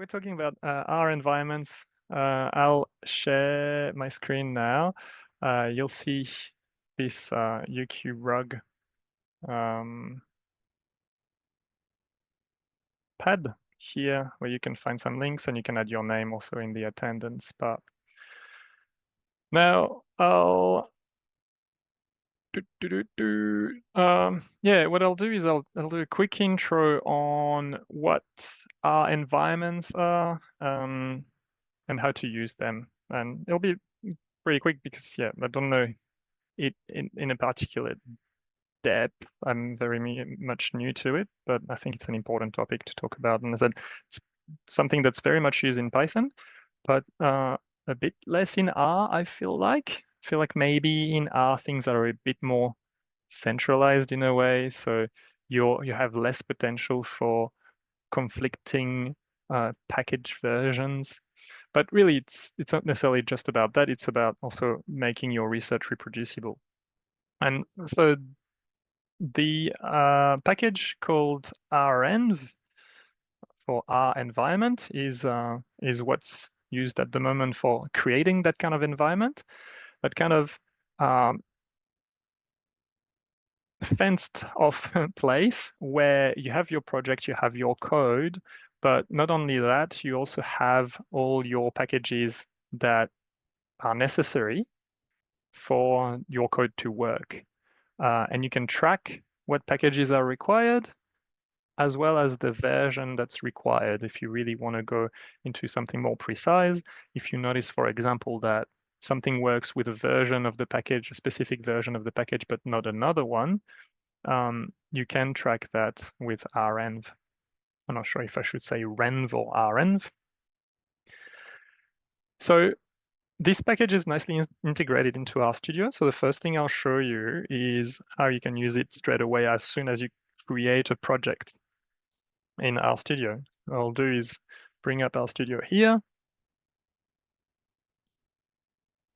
we're talking about R environments. I'll share my screen now. You'll see this UQRUG pad here where you can find some links and you can add your name also in the attendance part. Now I'll yeah, what I'll do is I'll do a quick intro on what our environments are and how to use them. And it'll be pretty quick because yeah, I don't know it in a particular depth. I'm very much new to it, but I think it's an important topic to talk about. And as I said, it's something that's very much used in Python, but a bit less in R, I feel like. Maybe in R things are a bit more centralized in a way. So you have less potential for conflicting package versions. But really, it's not necessarily just about that. It's about also making your research reproducible. And so the package called renv for R environment is what's used at the moment for creating that kind of environment, that kind of fenced off place where you have your project, you have your code, but not only that, you also have all your packages that are necessary for your code to work. And you can track what packages are required, as well as the version that's required if you really want to go into something more precise. If you notice, for example, that something works with a version of the package, a specific version of the package, but not another one, you can track that with renv. I'm not sure if I should say renv or renv. So this package is nicely integrated into RStudio. So the first thing I'll show you is how you can use it straight away as soon as you create a project in RStudio. What I'll do is bring up RStudio here.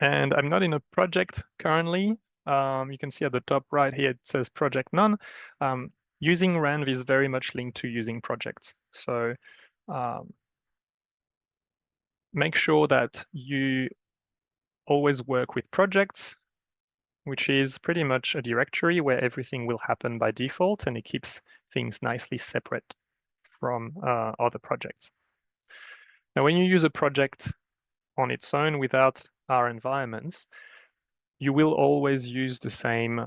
And I'm not in a project currently. You can see at the top right here, it says project none. Using renv is very much linked to using projects. So make sure that you always work with projects, which is pretty much a directory where everything will happen by default, and it keeps things nicely separate from other projects. Now, when you use a project on its own without our environments, you will always use the same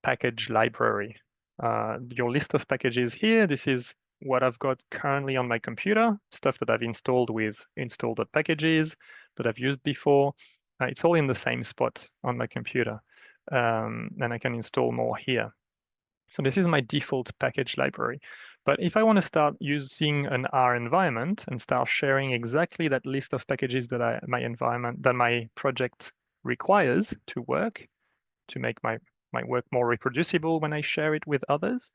package library. Your list of packages here, this is what I've got currently on my computer, stuff that I've installed with install.packages that I've used before. It's all in the same spot on my computer, and I can install more here. So this is my default package library. But if I want to start using an R environment and start sharing exactly that list of packages that my project requires to work, to make my work more reproducible when I share it with others,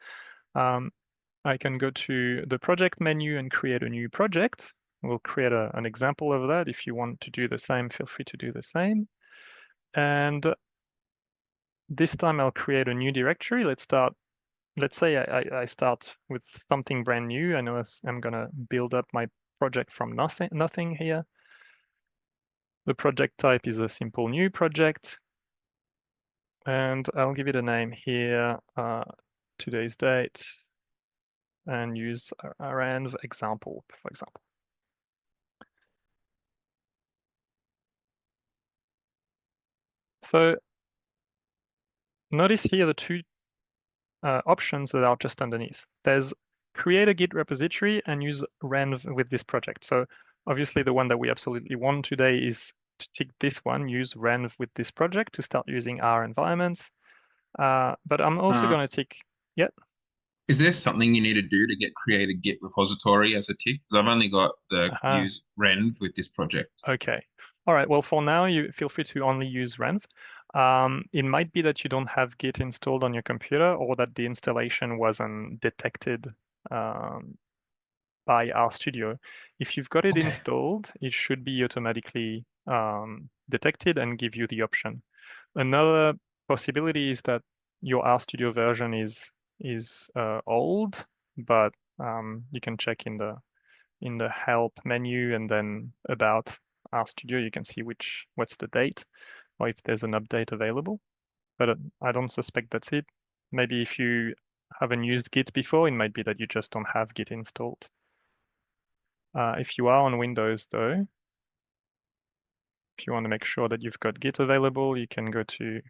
I can go to the project menu and create a new project. We'll create an example of that. If you want to do the same, feel free to do the same. And this time I'll create a new directory. Let's say I start with something brand new. I know I'm gonna build up my project from nothing here. The project type is a simple new project. And I'll give it a name here, today's date, and use a renv example, for example. So notice here the two options that are just underneath. There's create a Git repository and use renv with this project. So obviously the one that we absolutely want today is to tick this one, use renv with this project to start using our environments. But I'm also going to tick, yeah. Is there something you need to do to create a Git repository as a tick? Because I've only got the use renv with this project. Okay. All right. Well, for now, you feel free to only use renv. It might be that you don't have Git installed on your computer, or that the installation wasn't detected by RStudio. If you've got it installed, it should be automatically detected and give you the option. Another possibility is that your RStudio version is old, but you can check in the in the help menu and then about RStudio, you can see what's the date or if there's an update available. But I don't suspect that's it. Maybe if you haven't used Git before, it might be that you just don't have Git installed. If you are on Windows though, if you want to make sure that you've got Git available, you can go to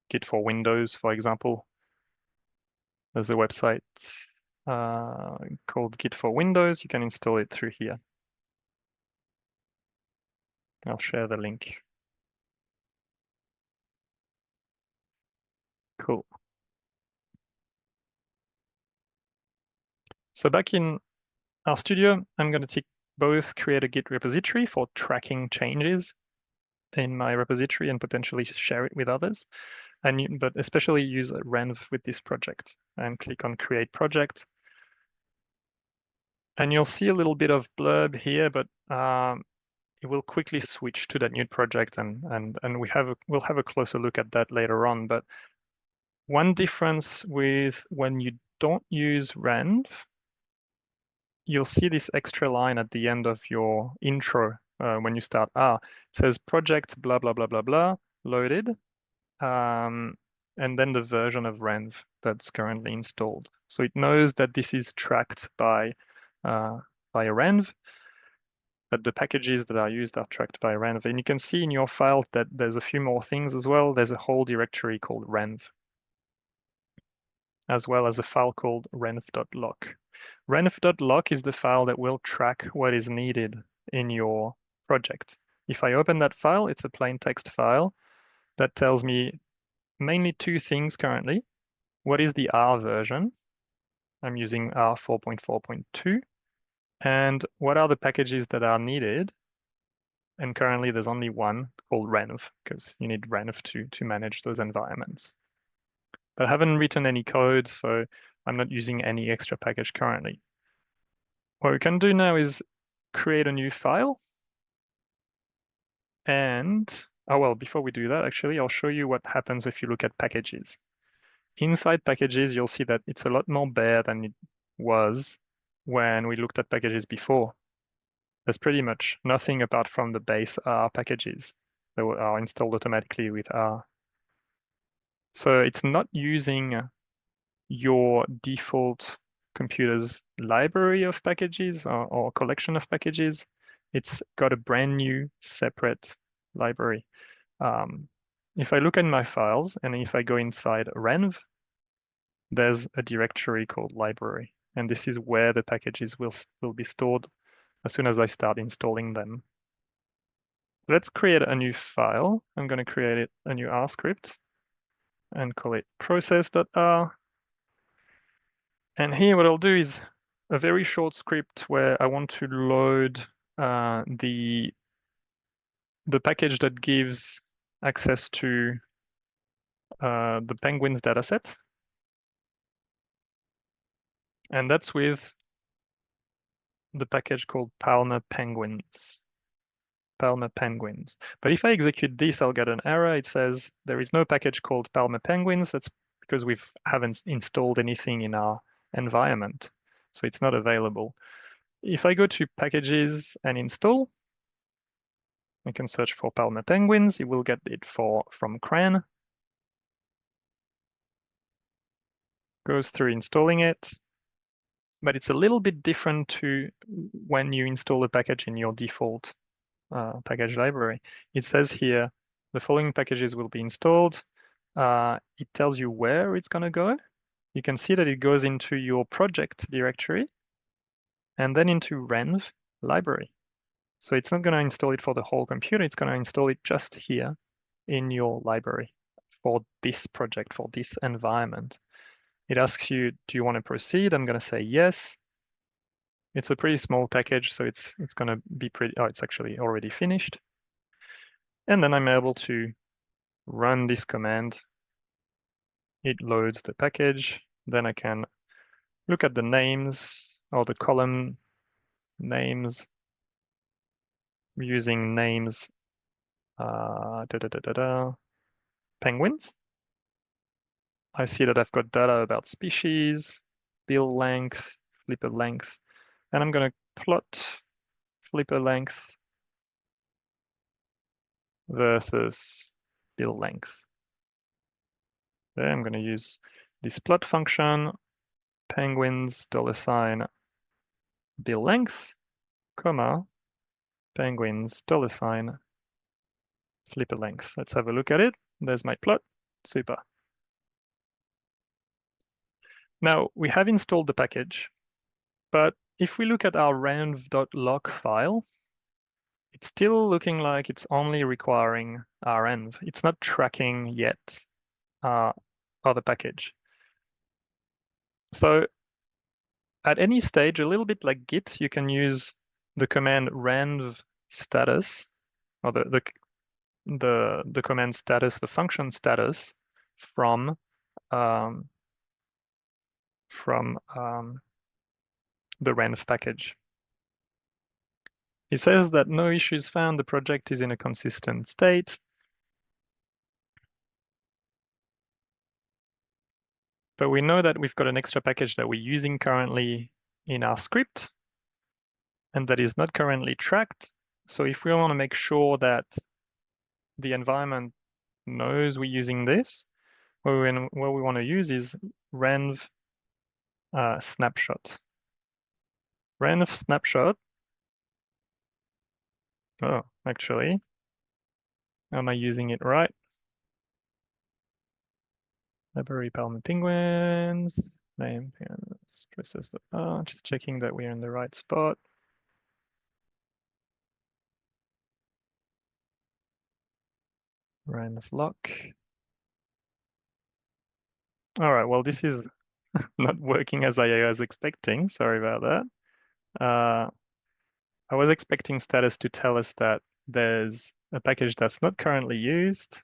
Git for Windows, for example. There's a website called Git for Windows. You can install it through here. I'll share the link. Cool. So back in RStudio, I'm going to tick both create a Git repository for tracking changes in my repository and potentially share it with others, but especially use renv with this project, and click on create project. And you'll see a little bit of blurb here, but it will quickly switch to that new project, and we'll have a closer look at that later on. But one difference with when you don't use renv, you'll see this extra line at the end of your intro when you start. It says project blah blah blah blah blah loaded, and then the version of renv that's currently installed. So it knows that this is tracked by a renv, that the packages that are used are tracked by renv. And you can see in your file that there's a few more things as well. There's a whole directory called renv, as well as a file called renv.lock. Renv.lock is the file that will track what is needed in your project. If I open that file, it's a plain text file that tells me mainly two things currently. What is the R version? I'm using R 4.4.2. And what are the packages that are needed? And currently there's only one called renv, because you need renv to manage those environments. But I haven't written any code, so I'm not using any extra package currently. What we can do now is create a new file. And, oh well, before we do that, actually, I'll show you what happens if you look at packages. Inside packages, you'll see that it's a lot more bare than it was when we looked at packages before. There's pretty much nothing apart from the base R packages that are installed automatically with R. So it's not using your default computer's library of packages or collection of packages. It's got a brand new separate library. If I look at my files and if I go inside renv, there's a directory called library. And this is where the packages will be stored as soon as I start installing them. Let's create a new file. I'm going to create a new R script and call it process.r. And here what I'll do is a very short script where I want to load the package that gives access to the penguins dataset. And that's with the package called Palmer Penguins. Palmer Penguins. But if I execute this, I'll get an error. It says there is no package called Palmer Penguins. That's because we haven't installed anything in our environment. So it's not available. If I go to packages and install, I can search for Palmer Penguins. It will get it from CRAN. Goes through installing it. But it's a little bit different to when you install a package in your default package library. It says here, the following packages will be installed. It tells you where it's going to go. You can see that it goes into your project directory and then into renv library. So it's not going to install it for the whole computer. It's going to install it just here in your library for this project, for this environment. It asks you, do you want to proceed? I'm going to say yes. It's a pretty small package, so it's going to be pretty, oh, it's actually already finished. And then I'm able to run this command. It loads the package. Then I can look at the names or the column names using names penguins. I see that I've got data about species, bill length, flipper length, and I'm going to plot flipper length versus bill length. There, I'm going to use this plot function, penguins $, bill length, comma, penguins $, flipper length. Let's have a look at it. There's my plot. Super. Now, we have installed the package, but if we look at our renv.log file, it's still looking like it's only requiring renv. It's not tracking yet other package. So at any stage, a little bit like Git, you can use the command renv status, or the command status, the function status from the renv package. It says that no issues found, the project is in a consistent state. But we know that we've got an extra package that we're using currently in our script, and that is not currently tracked. So if we want to make sure that the environment knows we're using this, what we want to use is renv snapshot. Renv snapshot. Oh, actually, am I using it right? Library Palmer penguins. Name process. Just checking that we're in the right spot. Renv lock. All right, well, this is not working as I was expecting. Sorry about that. I was expecting status to tell us that there's a package that's not currently used.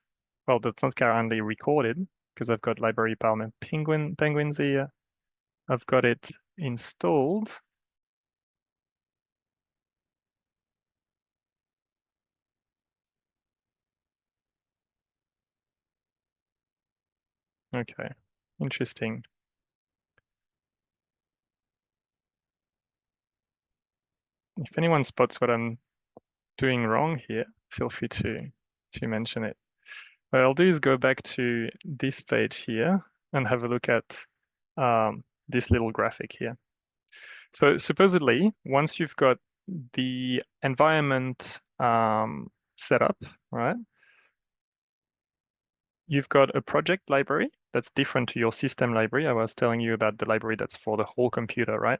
Well, that's not currently recorded because I've got library Palmer penguins here. I've got it installed. Okay, interesting. If anyone spots what I'm doing wrong here, feel free to mention it. What I'll do is go back to this page here and have a look at this little graphic here. So supposedly, once you've got the environment set up, right, you've got a project library that's different to your system library. I was telling you about the library that's for the whole computer, right?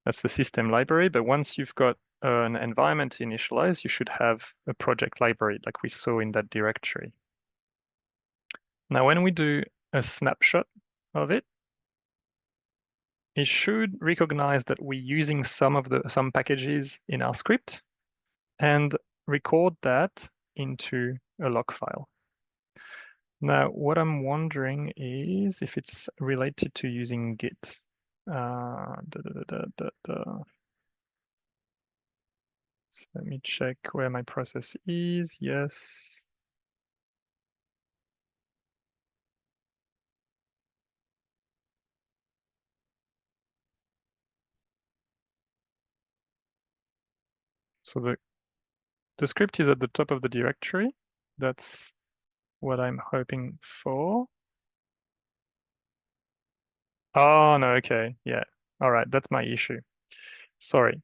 That's the system library. But once you've got an environment initialized, you should have a project library like we saw in that directory. Now, when we do a snapshot of it, it should recognize that we're using some packages in our script and record that into a log file. Now, what I'm wondering is if it's related to using Git. So let me check where my process is. Yes. So the script is at the top of the directory. That's what I'm hoping for. Oh, no, okay, yeah. All right, that's my issue. Sorry.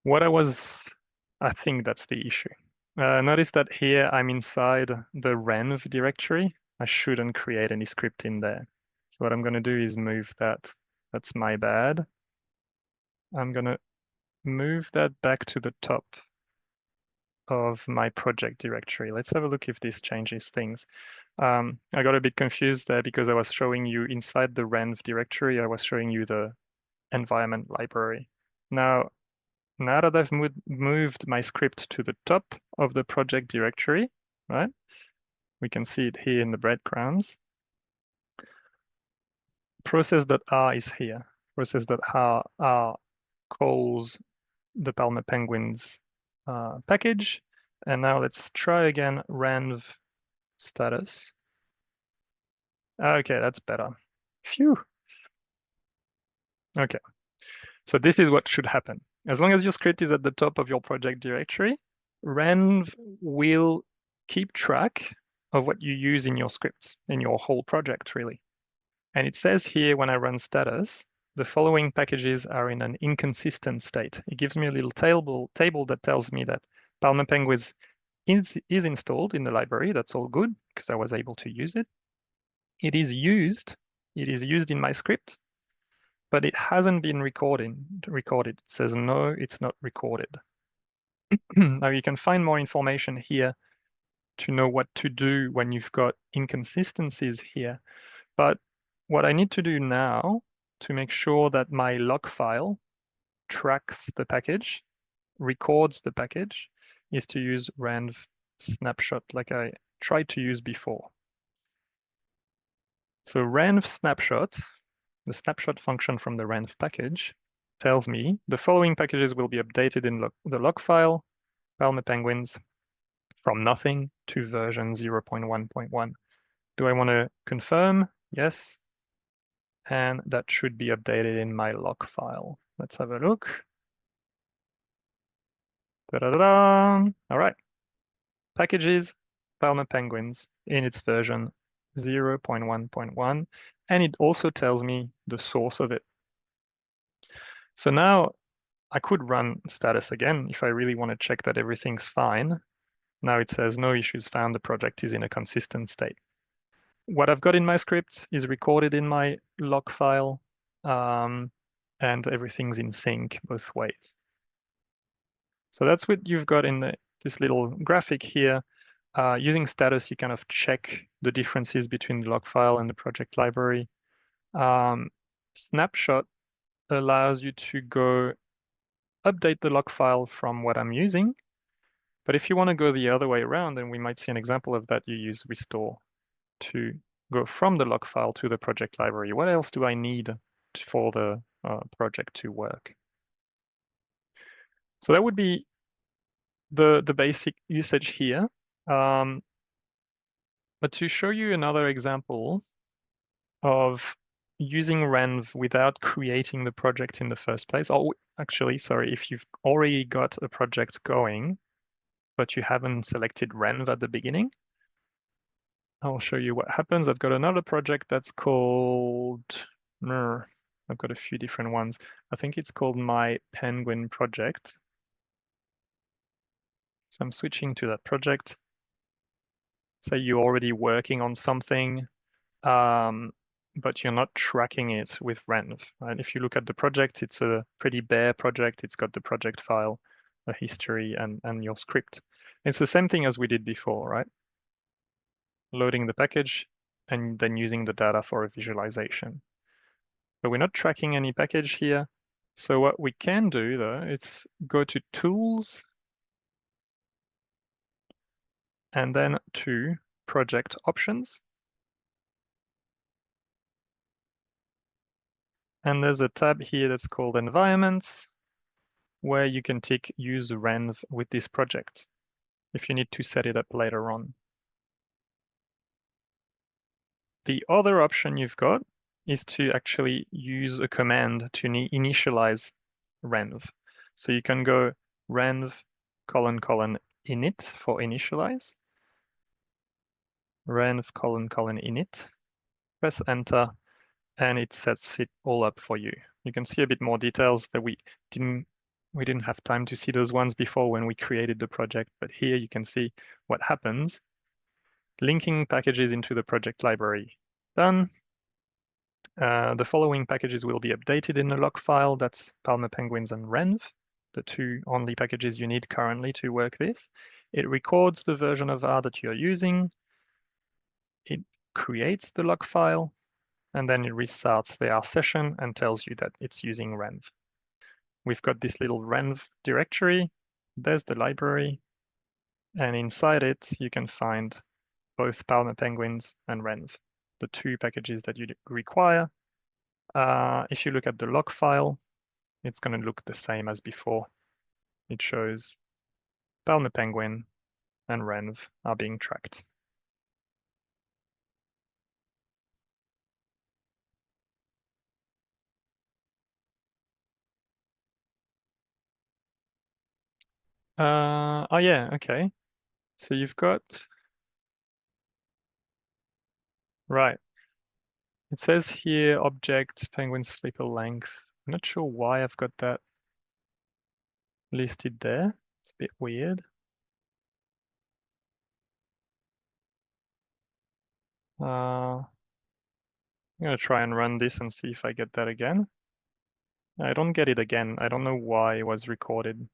I think that's the issue. Notice that here I'm inside the renv directory. I shouldn't create any script in there. So what I'm going to do is move that. That's my bad. I'm going to move that back to the top of my project directory. Let's have a look if this changes things. I got a bit confused there because I was showing you inside the renv directory, I was showing you the environment library. Now that I've moved my script to the top of the project directory, right? We can see it here in the breadcrumbs. Process.r is here. Process.r calls the Palmer penguins package. And now let's try again renv status. Okay, that's better. Phew. Okay. So this is what should happen. As long as your script is at the top of your project directory, renv will keep track of what you use in your scripts, in your whole project, really. And it says here when I run status, the following packages are in an inconsistent state. It gives me a little table that tells me that Palmer Penguins is installed in the library. That's all good because I was able to use it. It is used in my script, but it hasn't been recorded. It says no, it's not recorded. Now you can find more information here to know what to do when you've got inconsistencies here. But what I need to do now to make sure that my log file tracks the package, records the package, is to use renv snapshot like I tried to use before. So renv snapshot, the snapshot function from the renv package, tells me the following packages will be updated in the log file, Palmer Penguins, from nothing to version 0.1.1. Do I want to confirm? Yes. And that should be updated in my log file. Let's have a look. Da-da-da-da. All right. Packages, Palmer Penguins in its version 0.1.1. And it also tells me the source of it. So now I could run status again if I really want to check that everything's fine. Now it says no issues found, the project is in a consistent state. What I've got in my script is recorded in my log file, and everything's in sync both ways. So that's what you've got in this little graphic here. Using status, you kind of check the differences between the log file and the project library. Snapshot allows you to go update the log file from what I'm using. But if you want to go the other way around, and we might see an example of that, you use restore to go from the log file to the project library. What else do I need for the project to work? So that would be the basic usage here. But to show you another example of using renv without creating the project in the first place, or actually, sorry, if you've already got a project going, but you haven't selected renv at the beginning, I'll show you what happens. I've got another project that's called, I've got a few different ones. I think it's called my Penguin project. So I'm switching to that project. Say you're already working on something, but you're not tracking it with renv. And if you look at the project, it's a pretty bare project. It's got the project file, a history, and your script. It's the same thing as we did before, right? Loading the package and then using the data for a visualization. But we're not tracking any package here. So what we can do though, is go to Tools and then to Project Options. And there's a tab here that's called Environments, where you can tick Use renv with this project if you need to set it up later on. The other option you've got is to actually use a command to initialize renv. So you can go renv : init for initialize, renv : init, press enter, and it sets it all up for you. You can see a bit more details that we didn't have time to see those ones before when we created the project, but here you can see what happens. Linking packages into the project library. Done. The following packages will be updated in the log file. That's Palmer Penguins and renv, the two only packages you need currently to work this. It records the version of R that you're using. It creates the log file, and then it restarts the R session and tells you that it's using renv. We've got this little renv directory. There's the library. And inside it, you can find both Palmer Penguins and renv, the two packages that you require. If you look at the log file, it's going to look the same as before. It shows Palmer Penguin and renv are being tracked. Oh yeah, okay. So you've got, right. It says here object penguin's flipper length. I'm not sure why I've got that listed there. It's a bit weird. I'm gonna try and run this and see if I get that again. I don't get it again. I don't know why it was recorded.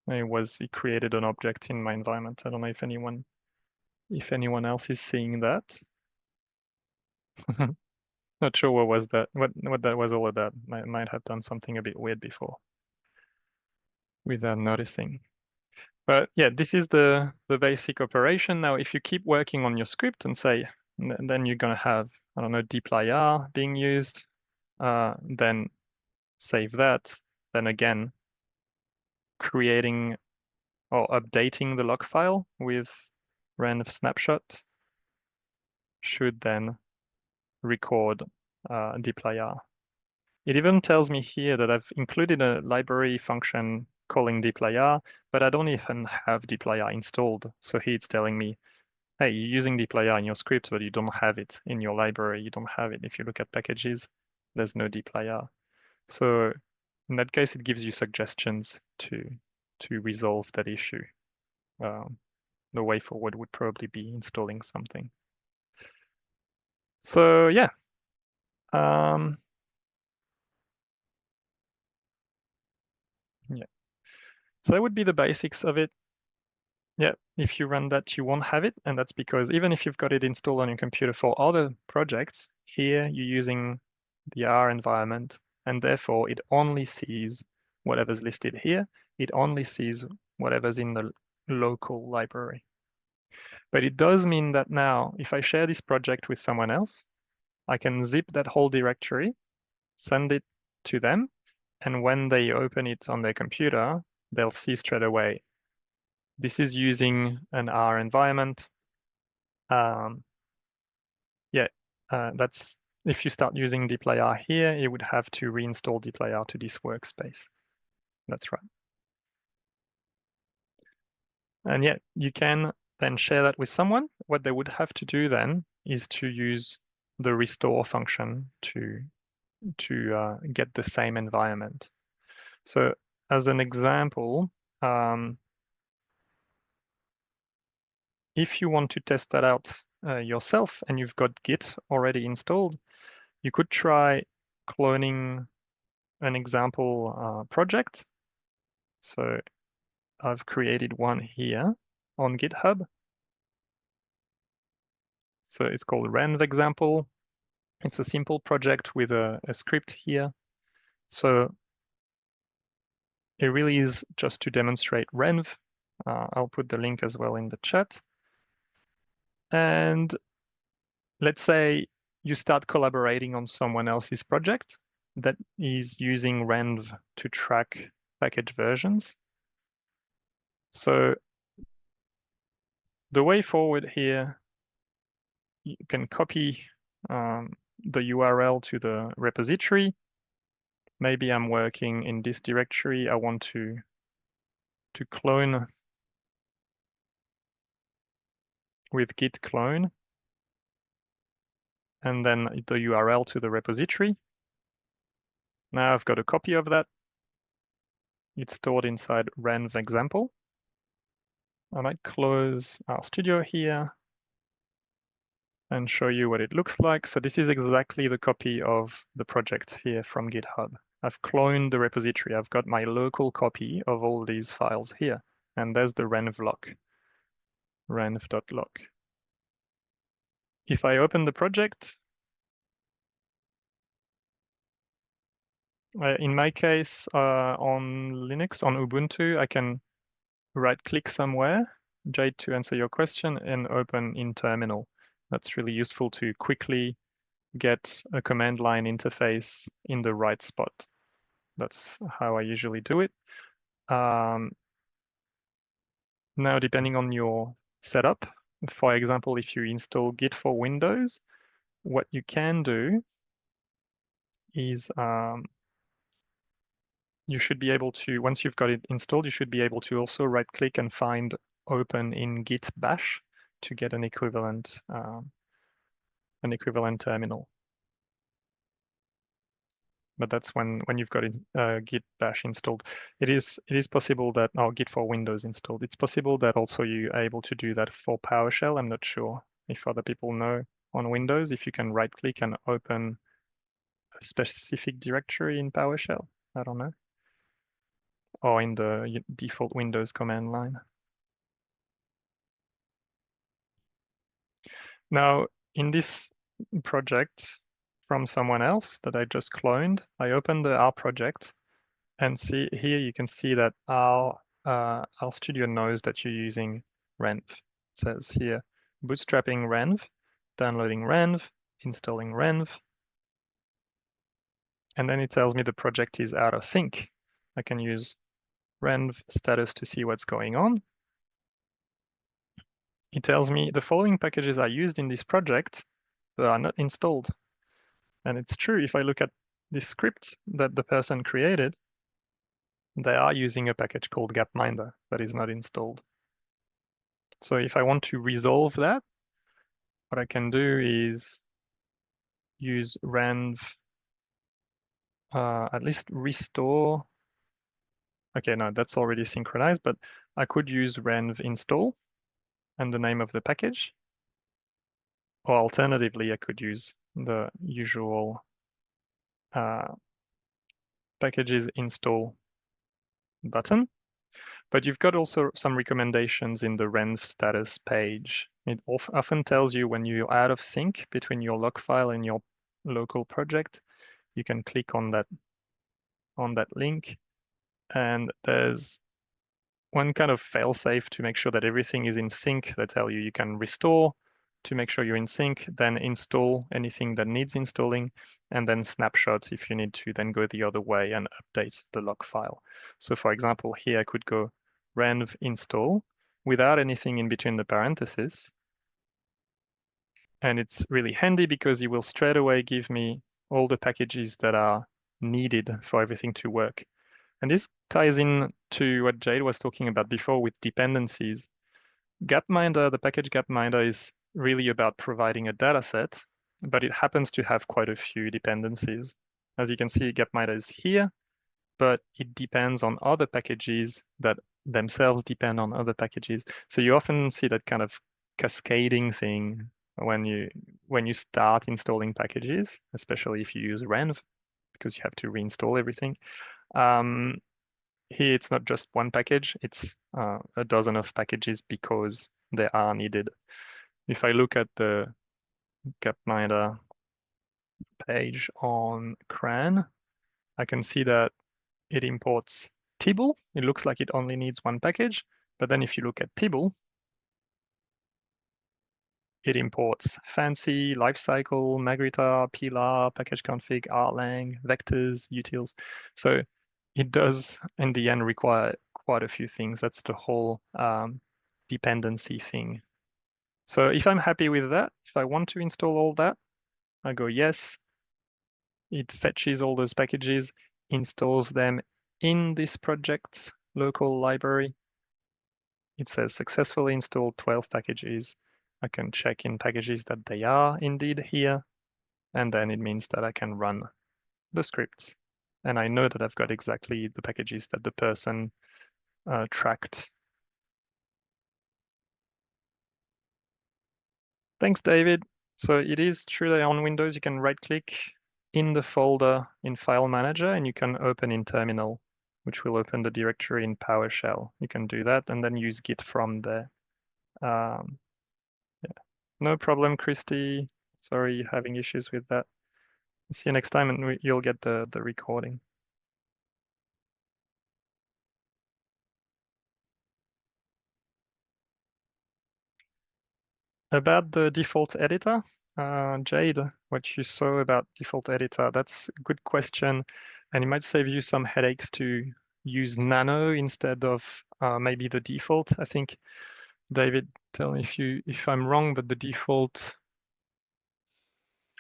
It created an object in my environment. I don't know if anyone else is seeing that. Not sure what was that, what that was all about. Might have done something a bit weird before without noticing. But yeah, this is the basic operation. Now, if you keep working on your script and say, then you're gonna have, I don't know, dplyr being used, then save that, then again, creating or updating the log file with renv snapshot should then record dplyr. It even tells me here that I've included a library function calling dplyr, but I don't even have dplyr installed. So here it's telling me, hey, you're using dplyr in your script, but you don't have it in your library. You don't have it. If you look at packages, there's no dplyr. So in that case, it gives you suggestions to resolve that issue. The way forward would probably be installing something. So yeah. Yeah. So that would be the basics of it. Yeah, if you run that, you won't have it. And that's because even if you've got it installed on your computer for other projects, here you're using the R environment, and therefore it only sees whatever's listed here. It only sees whatever's in the local library. But it does mean that now, if I share this project with someone else, I can zip that whole directory, send it to them, and when they open it on their computer, they'll see straight away, this is using an R environment. Yeah, that's if you start using dplyr here, you would have to reinstall dplyr to this workspace. That's right. And yeah, you can then share that with someone. What they would have to do then is to use the restore function to get the same environment. So as an example, if you want to test that out yourself and you've got Git already installed, you could try cloning an example project. So I've created one here on GitHub. So it's called renv example. It's a simple project with a script here. So it really is just to demonstrate renv. I'll put the link as well in the chat. And let's say you start collaborating on someone else's project that is using renv to track package versions. So the way forward here, you can copy the URL to the repository. Maybe I'm working in this directory. I want to clone with git clone, and then the URL to the repository. Now I've got a copy of that. It's stored inside renv example. I might close RStudio here and show you what it looks like. So this is exactly the copy of the project here from GitHub. I've cloned the repository. I've got my local copy of all these files here. And there's the renv lock, renv.lock. If I open the project, in my case, on Linux, on Ubuntu, I can right-click somewhere, Jade, to answer your question, and open in terminal. That's really useful to quickly get a command line interface in the right spot. That's how I usually do it. Now, depending on your setup, for example, if you install Git for Windows, what you can do is you should be able to, once you've got it installed, you should be able to also right-click and find open in git bash to get an equivalent terminal. But that's when you've got it, git bash installed. It is possible that, or git for Windows installed. It's possible that also you are able to do that for PowerShell. I'm not sure if other people know on Windows, if you can right-click and open a specific directory in PowerShell. I don't know. Or in the default Windows command line. Now, in this project from someone else that I just cloned, I opened the R project, and see here you can see that our Studio knows that you're using renv. It says here, bootstrapping renv, downloading renv, installing renv, and then it tells me the project is out of sync. I can use renv status to see what's going on. It tells me the following packages are used in this project that are not installed. And it's true, if I look at this script that the person created, they are using a package called gapminder that is not installed. So if I want to resolve that, what I can do is use renv, at least restore. Okay, no, that's already synchronized, but I could use renv install and the name of the package. Or alternatively, I could use the usual packages install button. But you've got also some recommendations in the renv status page. It often tells you when you're out of sync between your log file and your local project. You can click on that link, and there's one kind of fail-safe to make sure that everything is in sync. They tell you you can restore to make sure you're in sync, then install anything that needs installing, and then snapshots if you need to then go the other way and update the log file. So for example, here I could go renv install without anything in between the parentheses. And it's really handy because it will straight away give me all the packages that are needed for everything to work. And this ties in to what Jade was talking about before with dependencies. Gapminder, the package Gapminder is really about providing a data set, but it happens to have quite a few dependencies. As you can see, Gapminder is here, but it depends on other packages that themselves depend on other packages. So you often see that kind of cascading thing when you start installing packages, especially if you use renv, because you have to reinstall everything. Here, it's not just one package, it's a dozen of packages because they are needed. If I look at the Gapminder page on CRAN, I can see that it imports Tibble. It looks like it only needs one package, but then if you look at Tibble, it imports Fancy, Lifecycle, Magritta, Pilar, package config, rlang, vectors, utils. So it does, in the end, require quite a few things. That's the whole dependency thing. So if I'm happy with that, if I want to install all that, I go yes. It fetches all those packages, installs them in this project's local library. It says successfully installed 12 packages. I can check in packages that they are indeed here. And then it means that I can run the script. And I know that I've got exactly the packages that the person tracked. Thanks, David. So it is true that on Windows, you can right-click in the folder in File Manager, and you can open in Terminal, which will open the directory in PowerShell. You can do that and then use Git from there. Yeah. No problem, Christy. Sorry you're having issues with that. See you next time, and you'll get the recording. About the default editor, Jade, what you saw about default editor, that's a good question. And it might save you some headaches to use Nano instead of maybe the default. I think, David, tell me if I'm wrong, but the default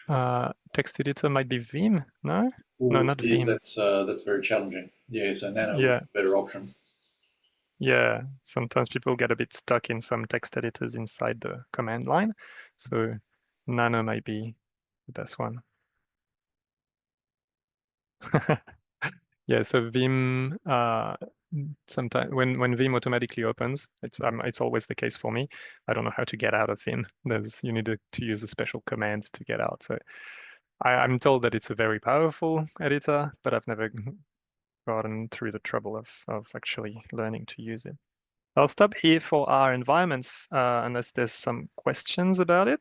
Text editor might be Vim, no? No, Ooh, not it is. Vim. That's very challenging. Yeah, so Nano would Yeah, be a better option. yeah. Sometimes people get a bit stuck in some text editors inside the command line. So Nano might be the best one. Yeah, so Vim, sometimes when Vim automatically opens, it's always the case for me. I don't know how to get out of Vim. You need to use a special command to get out. So I'm told that it's a very powerful editor, but I've never gotten through the trouble of actually learning to use it. I'll stop here for our environments, unless there's some questions about it.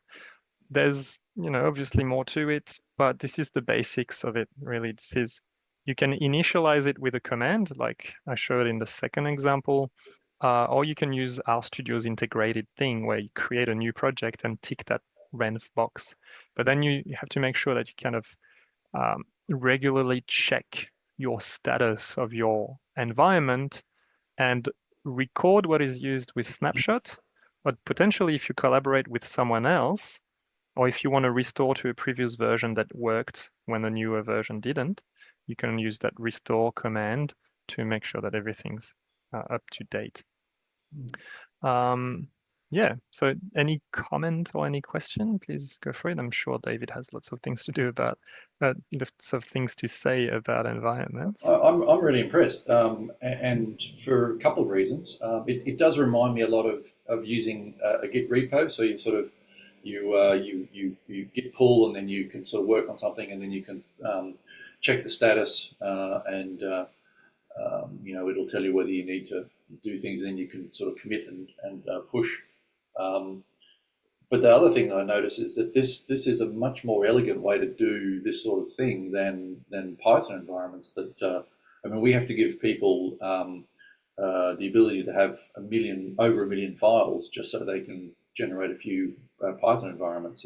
There's, obviously more to it, but this is the basics of it, really. You can initialize it with a command, like I showed in the second example, or you can use RStudio's integrated thing where you create a new project and tick that renv box. But then you have to make sure that you kind of regularly check your status of your environment and record what is used with snapshot. But potentially, if you collaborate with someone else, or if you want to restore to a previous version that worked when a newer version didn't, you can use that restore command to make sure that everything's up to date. Yeah, so any comment or any question, please go for it. I'm sure David has lots of things to do about, lots of things to say about environments. I'm really impressed, and for a couple of reasons. It does remind me a lot of using a Git repo. So you sort of you git pull, and then you can sort of work on something, and then you can check the status, and it'll tell you whether you need to do things, and then you can sort of commit and push. Um, but the other thing I notice is that this is a much more elegant way to do this sort of thing than Python environments. I mean, we have to give people the ability to have over a million files just so they can generate a few Python environments.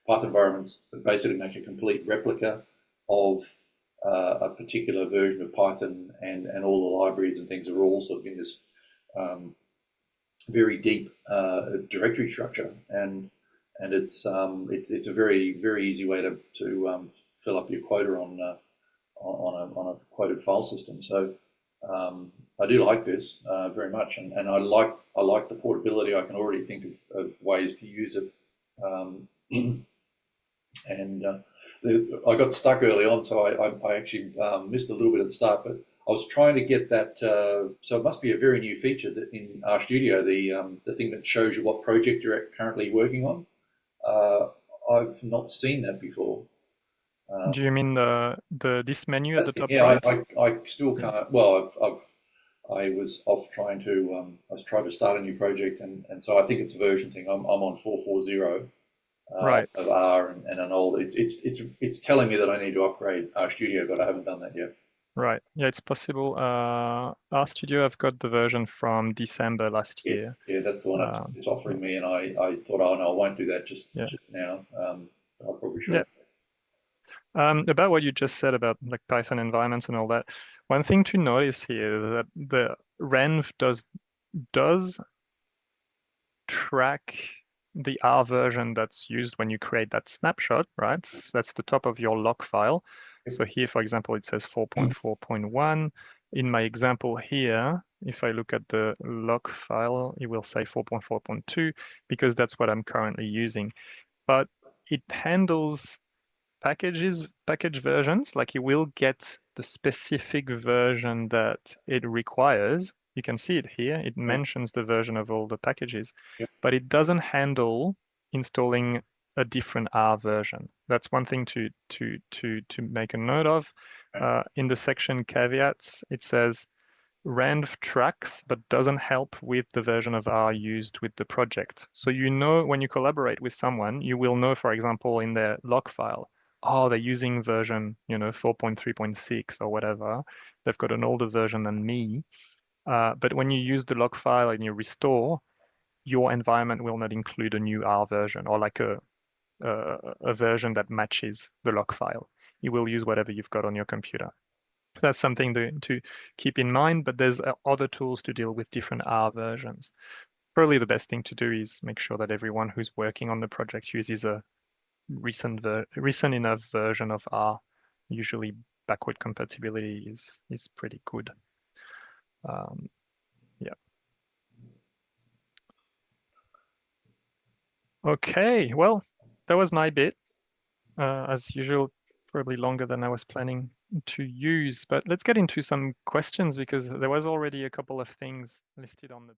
Python environments basically make a complete replica of a particular version of Python, and all the libraries and things are all sort of in this very deep directory structure, and it's a very easy way to fill up your quota on a quoted file system. So I do like this very much, and I like the portability. I can already think of ways to use it, and I got stuck early on, so I actually missed a little bit at the start, but I was trying to get that. So it must be a very new feature that in RStudio, the thing that shows you what project you're currently working on. I've not seen that before. Do you mean this menu at the top Yeah, right? I still Yeah. can't. Well, I was off trying to I was trying to start a new project, and so I think it's a version thing. I'm on 440 Right. of R and an old. It's telling me that I need to upgrade RStudio, but I haven't done that yet. Right. Yeah, it's possible. RStudio, I've got the version from December last Yeah, year. yeah, that's the one it's Yeah, offering me, and I thought, oh no, I won't do that just yeah, now. I probably yeah. should. About what you just said about like Python environments and all that, one thing to notice here is that the renv does track the R version that's used when you create that snapshot, right? That's the top of your log file. So here, for example, it says 4.4.1. In my example here, if I look at the log file, it will say 4.4.2 because that's what I'm currently using. But it handles package versions, like it will get the specific version that it requires. You can see it here. It mentions the version of all the packages, but it doesn't handle installing a different R version. That's one thing to make a note of. In the section caveats, it says renv tracks but doesn't help with the version of R used with the project. So when you collaborate with someone, you will know, for example, in their log file, oh, they're using version, 4.3.6 or whatever. They've got an older version than me. But when you use the log file and you restore, your environment will not include a new R version or like a version that matches the log file. You will use whatever you've got on your computer. So that's something to keep in mind, but there's other tools to deal with different R versions. Probably the best thing to do is make sure that everyone who's working on the project uses a recent enough version of R. Usually backward compatibility is pretty good. Yeah. Okay, well, that was my bit. As usual, probably longer than I was planning to use, but let's get into some questions because there was already a couple of things listed on the